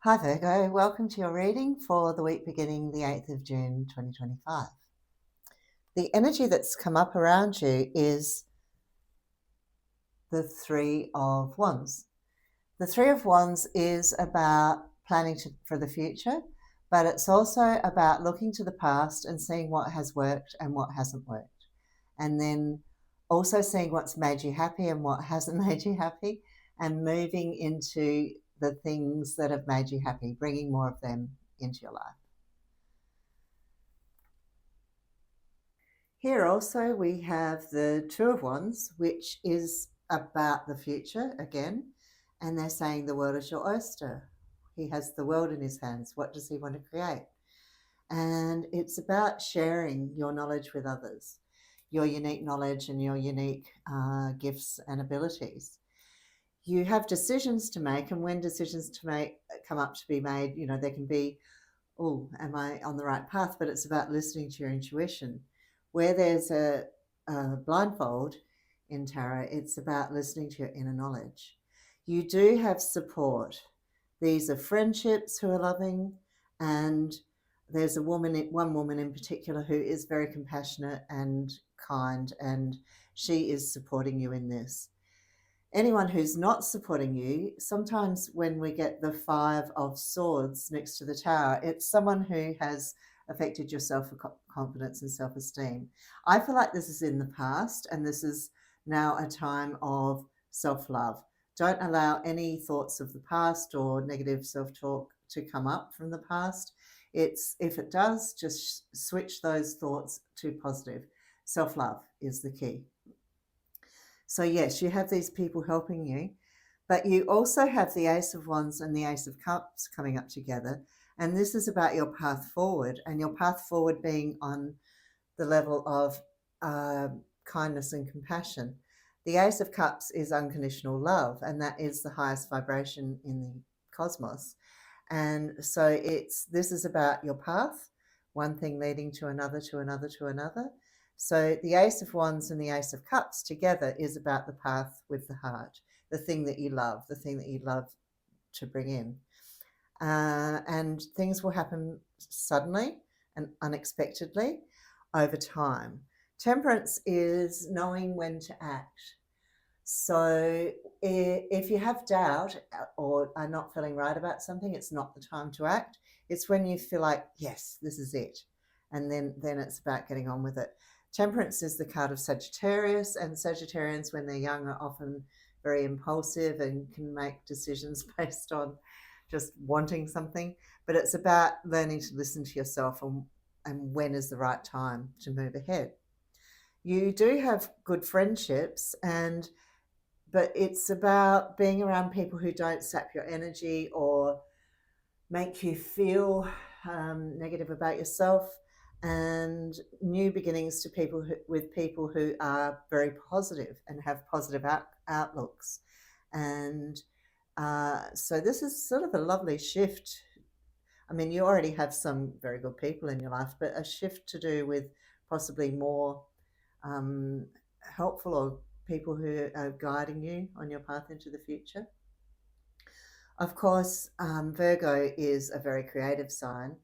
Hi Virgo, welcome to your reading for the week beginning the 8th of June 2025. The energy that's come up around you is the Three of Wands. The Three of Wands is about planning for the future, but it's also about looking to the past and seeing what has worked and what hasn't worked. And then also seeing what's made you happy and what hasn't made you happy, and moving into the things that have made you happy, bringing more of them into your life. Here also we have the Two of Wands, which is about the future again, and they're saying the world is your oyster. He has the world in his hands. What does he want to create? And it's about sharing your knowledge with others, your unique knowledge and your unique gifts and abilities. You have decisions to make, and when decisions to make come up to be made, there can be, oh, am I on the right path? But it's about listening to your intuition. Where there's a blindfold in tarot, it's about listening to your inner knowledge. You do have support. These are friendships who are loving, and there's one woman in particular who is very compassionate and kind, and she is supporting you in this. Anyone who's not supporting you, sometimes when we get the Five of Swords next to the Tower, it's someone who has affected your self-confidence and self-esteem. I feel like this is in the past, and this is now a time of self-love. Don't allow any thoughts of the past or negative self-talk to come up from the past. If it does, just switch those thoughts to positive. Self-love is the key. So yes, you have these people helping you, but you also have the Ace of Wands and the Ace of Cups coming up together. And this is about your path forward, and your path forward being on the level of kindness and compassion. The Ace of Cups is unconditional love, and that is the highest vibration in the cosmos. And so this is about your path, one thing leading to another, to another, to another. So the Ace of Wands and the Ace of Cups together is about the path with the heart, the thing that you love, the thing that you love to bring in. And things will happen suddenly and unexpectedly over time. Temperance is knowing when to act. So if you have doubt or are not feeling right about something, it's not the time to act. It's when you feel like, yes, this is it. And then it's about getting on with it. Temperance is the card of Sagittarius, and Sagittarians, when they're young, are often very impulsive and can make decisions based on just wanting something. But it's about learning to listen to yourself and when is the right time to move ahead. You do have good friendships, but it's about being around people who don't sap your energy or make you feel negative about yourself, and new beginnings to with people who are very positive and have positive outlooks. And so this is sort of a lovely shift. I mean, you already have some very good people in your life, but a shift to do with possibly more helpful or people who are guiding you on your path into the future. Of course, Virgo is a very creative sign.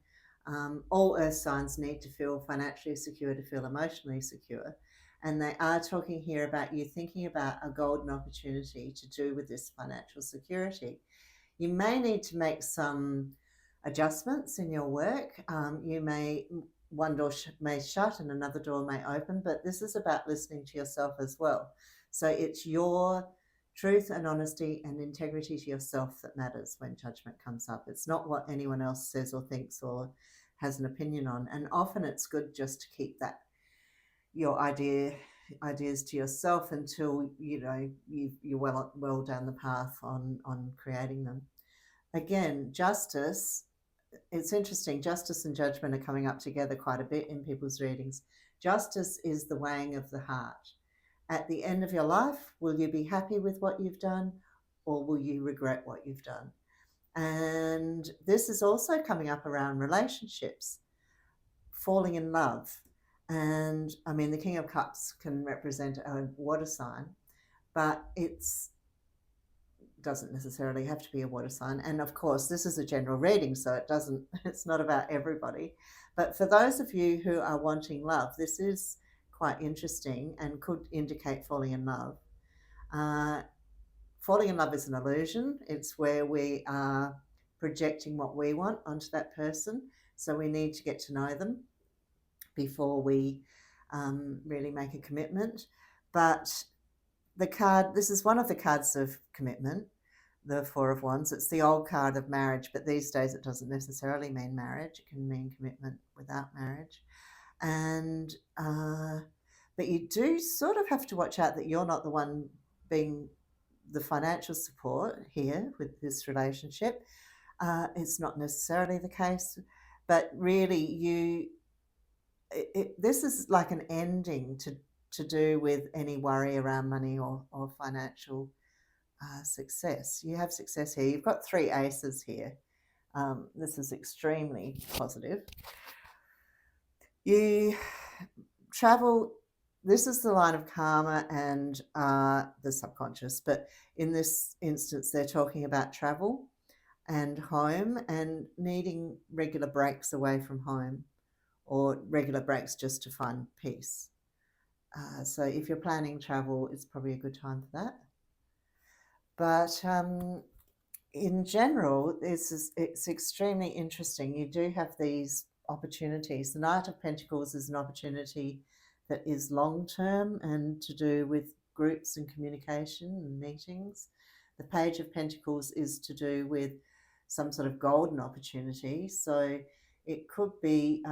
All earth signs need to feel financially secure to feel emotionally secure. And they are talking here about you thinking about a golden opportunity to do with this financial security. You may need to make some adjustments in your work. One door may shut and another door may open, but this is about listening to yourself as well. So it's your truth and honesty and integrity to yourself that matters when judgment comes up. It's not what anyone else says or thinks or has an opinion on. And often it's good just to keep your ideas to yourself until you're well down the path on creating them. Again, justice. It's interesting. Justice and judgment are coming up together quite a bit in people's readings. Justice is the weighing of the heart. At the end of your life, will you be happy with what you've done, or will you regret what you've done? And this is also coming up around relationships, falling in love. And I mean, the King of Cups can represent a water sign, but it's doesn't necessarily have to be a water sign. And of course, this is a general reading, so it's not about everybody. But for those of you who are wanting love, this is quite interesting and could indicate falling in love. Uh, Falling in love is an illusion. It's where we are projecting what we want onto that person. So we need to get to know them before we really make a commitment. But this is one of the cards of commitment, the Four of Wands. It's the old card of marriage, but these days it doesn't necessarily mean marriage. It can mean commitment without marriage. And, but you do sort of have to watch out that you're not the one being the financial support here with this relationship. It's not necessarily the case, but really this is like an ending to do with any worry around money or financial success. You have success here. You've got 3 aces here. This is extremely positive. You travel. This is the line of karma and the subconscious, but in this instance, they're talking about travel and home and needing regular breaks away from home or regular breaks just to find peace. So if you're planning travel, it's probably a good time for that. But in general, it's extremely interesting. You do have these opportunities. The Knight of Pentacles is an opportunity that is long-term and to do with groups and communication and meetings. The Page of Pentacles is to do with some sort of golden opportunity. So it could be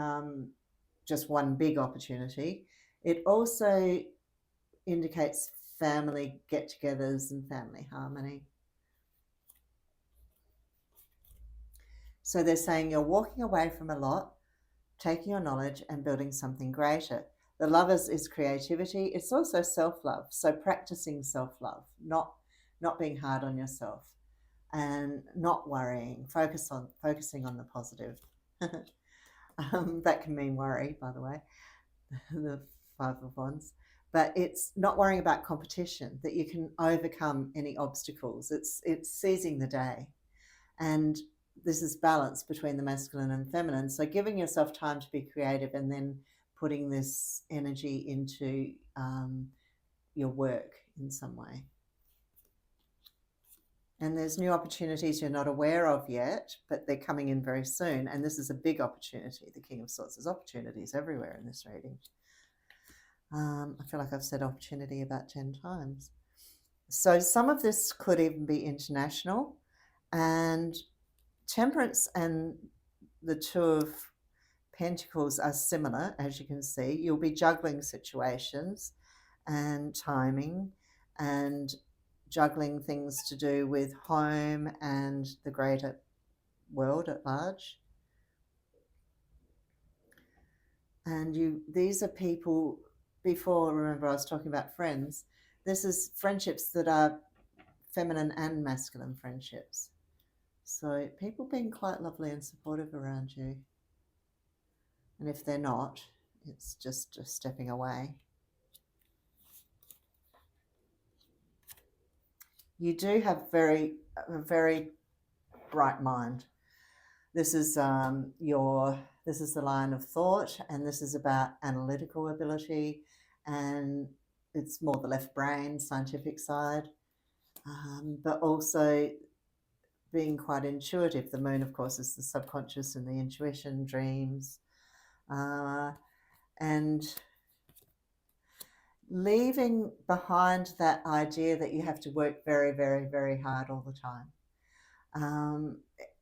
just one big opportunity. It also indicates family get-togethers and family harmony. So they're saying you're walking away from a lot, taking your knowledge and building something greater. The Lovers is creativity. It's also self-love. So practicing self-love, not being hard on yourself and not worrying, focusing on the positive. That can mean worry, by the way, the Five of Wands. But it's not worrying about competition, that you can overcome any obstacles. It's seizing the day. And this is balance between the masculine and feminine. So giving yourself time to be creative and then putting this energy into your work in some way. And there's new opportunities you're not aware of yet, but they're coming in very soon. And this is a big opportunity. The King of Swords. There's opportunities everywhere in this reading. I feel like I've said opportunity about 10 times. So some of this could even be international. And Temperance and the Two of Pentacles are similar, as you can see. You'll be juggling situations and timing and juggling things to do with home and the greater world at large. And these are people, before, remember I was talking about friends, this is friendships that are feminine and masculine friendships. So people being quite lovely and supportive around you. And if they're not, it's just stepping away. You do have a very bright mind. This is this is the line of thought, and this is about analytical ability, and it's more the left brain, scientific side, but also being quite intuitive. The moon, of course, is the subconscious and the intuition, dreams, and leaving behind that idea that you have to work very, very, very hard all the time,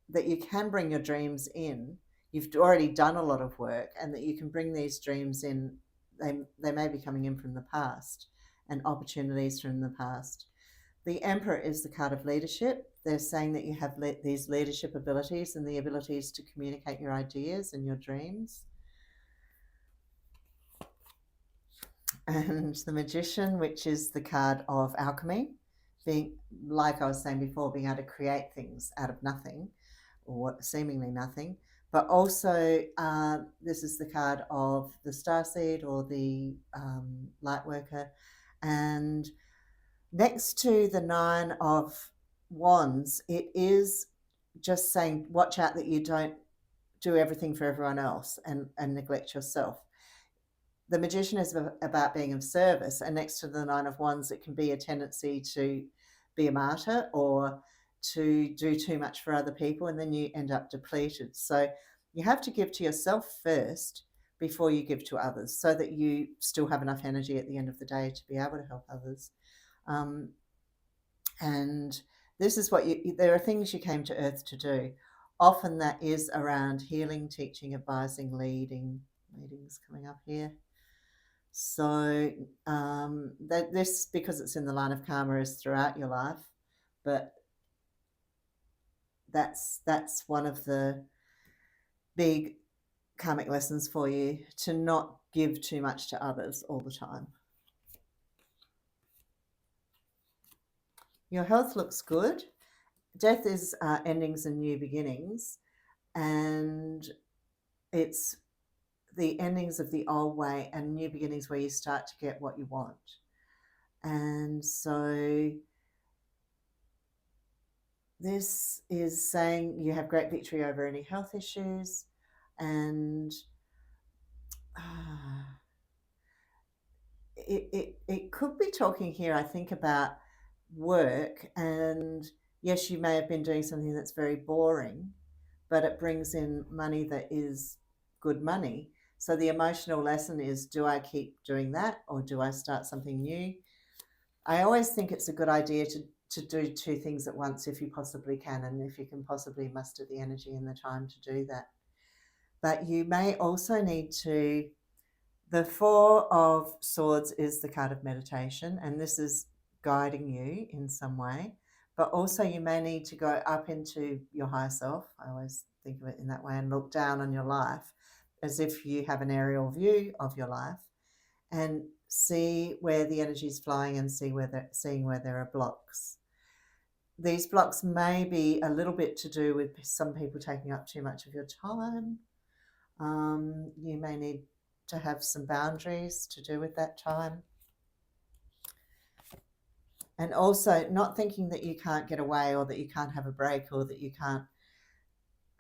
that you can bring your dreams in. You've already done a lot of work, and that you can bring these dreams in. They may be coming in from the past and opportunities from the past. The Emperor is the card of leadership. They're saying that you have these leadership abilities and the abilities to communicate your ideas and your dreams. And the Magician, which is the card of alchemy, being, like I was saying before, being able to create things out of nothing or seemingly nothing. But also this is the card of the starseed or the light worker. And next to the Nine of Wands, it is just saying, watch out that you don't do everything for everyone else and neglect yourself. The Magician is about being of service, and next to the Nine of Wands, it can be a tendency to be a martyr or to do too much for other people, and then you end up depleted. So you have to give to yourself first before you give to others, so that you still have enough energy at the end of the day to be able to help others. And this is what there are things you came to Earth to do. Often that is around healing, teaching, advising, leading. Leading's coming up here. So this, because it's in the line of karma, is throughout your life, but that's one of the big karmic lessons for you, to not give too much to others all the time. Your health looks good. Death is endings and new beginnings, and it's the endings of the old way and new beginnings where you start to get what you want. And so this is saying you have great victory over any health issues, and it could be talking here, I think, about work. And yes, you may have been doing something that's very boring, but it brings in money that is good money. So the emotional lesson is, do I keep doing that, or do I start something new? I always think it's a good idea to do two things at once if you possibly can, and if you can possibly muster the energy and the time to do that. But you may also need to, the Four of Swords is the card of meditation, and this is guiding you in some way. But also you may need to go up into your higher self. I always think of it in that way, and look down on your life as if you have an aerial view of your life, and see where the energy is flowing, and seeing where there are blocks. These blocks may be a little bit to do with some people taking up too much of your time. You may need to have some boundaries to do with that time. And also not thinking that you can't get away, or that you can't have a break, or that you can't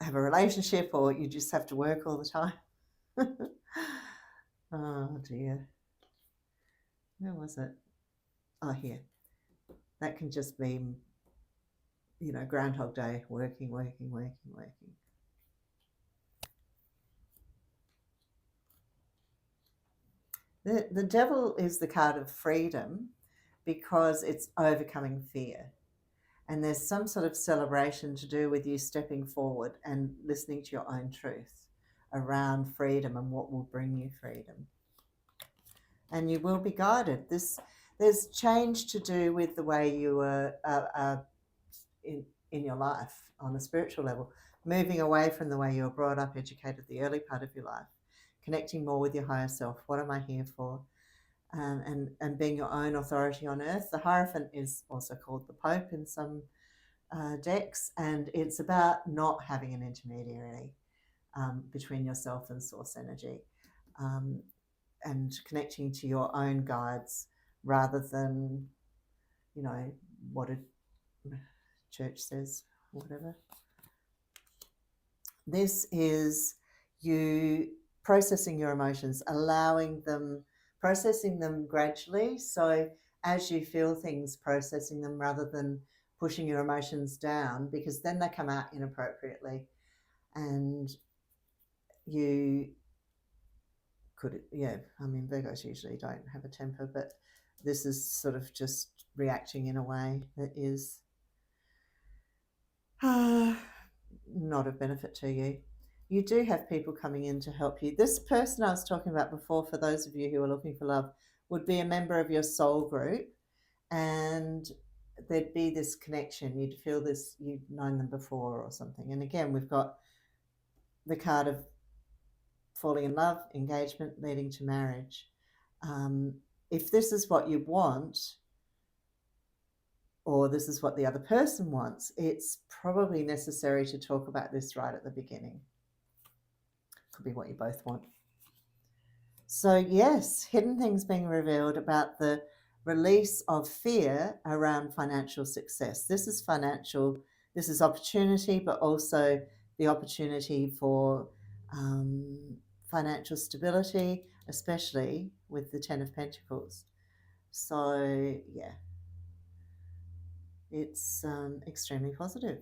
have a relationship, or you just have to work all the time. Oh dear. Where was it? Oh, here. That can just mean, Groundhog Day, working. The Devil is the card of freedom, because it's overcoming fear. And there's some sort of celebration to do with you stepping forward and listening to your own truth around freedom and what will bring you freedom. And you will be guided. There's change to do with the way you are in your life on a spiritual level, moving away from the way you were brought up, educated, the early part of your life, connecting more with your higher self. What am I here for? And being your own authority on earth. The Hierophant is also called the Pope in some decks, and it's about not having an intermediary between yourself and source energy, and connecting to your own guides rather than, what a church says, whatever. This is you processing your emotions, processing them gradually. So as you feel things, processing them rather than pushing your emotions down, because then they come out inappropriately, and you could, Virgos usually don't have a temper, but this is sort of just reacting in a way that is not of benefit to you. You do have people coming in to help you. This person I was talking about before, for those of you who are looking for love, would be a member of your soul group, and there'd be this connection. You'd feel this, you'd known them before or something. And again, we've got the card of falling in love, engagement, leading to marriage. If this is what you want, or this is what the other person wants, it's probably necessary to talk about this right at the beginning. Could be what you both want. So yes, hidden things being revealed about the release of fear around financial success. This is financial, this is opportunity, but also the opportunity for financial stability, especially with the Ten of Pentacles. So, yeah, it's extremely positive.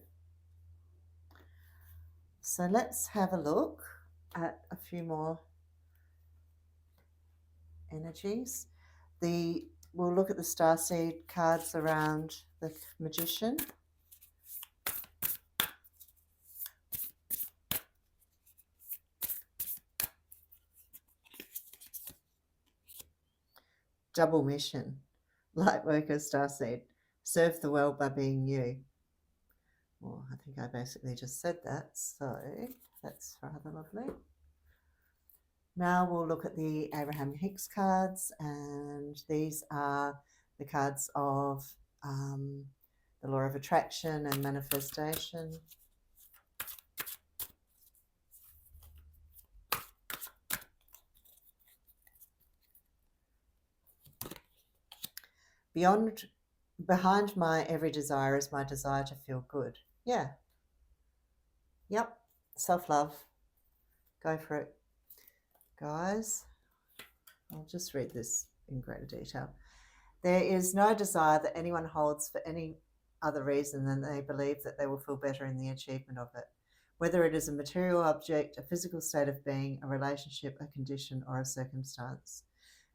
So let's have a look at a few more energies. We'll look at the starseed cards around the Magician. Double mission, light worker starseed, serve the world by being you. Well, I think I basically just said that, so that's rather lovely. Now we'll look at the Abraham Hicks cards, and these are the cards of the law of attraction and manifestation. Behind my every desire is my desire to feel good. Yeah. Yep. Self-love. Go for it, guys. I'll just read this in greater detail. There is no desire that anyone holds for any other reason than they believe that they will feel better in the achievement of it. Whether it is a material object, a physical state of being, a relationship, a condition, or a circumstance.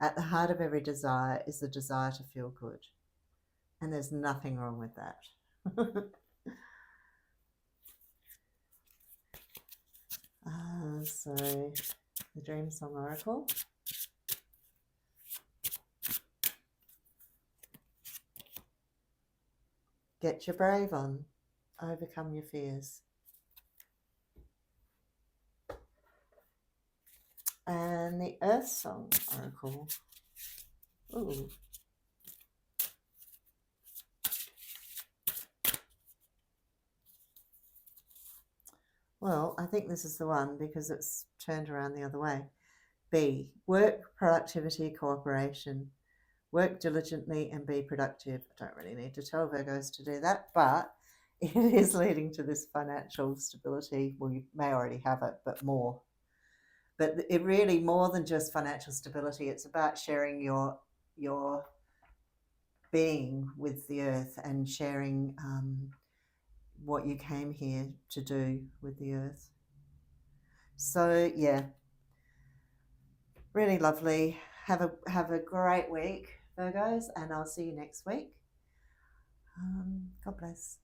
At the heart of every desire is the desire to feel good. And there's nothing wrong with that. So, the Dream Song Oracle. Get your brave on. Overcome your fears. And the Earth Song Oracle. Ooh. Well, I think this is the one because it's turned around the other way. B, work, productivity, cooperation. Work diligently and be productive. I don't really need to tell Virgos to do that, but it is leading to this financial stability. Well, you may already have it, but more. But it really, more than just financial stability, it's about sharing your being with the earth and sharing what you came here to do with the earth. So yeah, really lovely. Have a great week, Virgos, and I'll see you next week. God bless.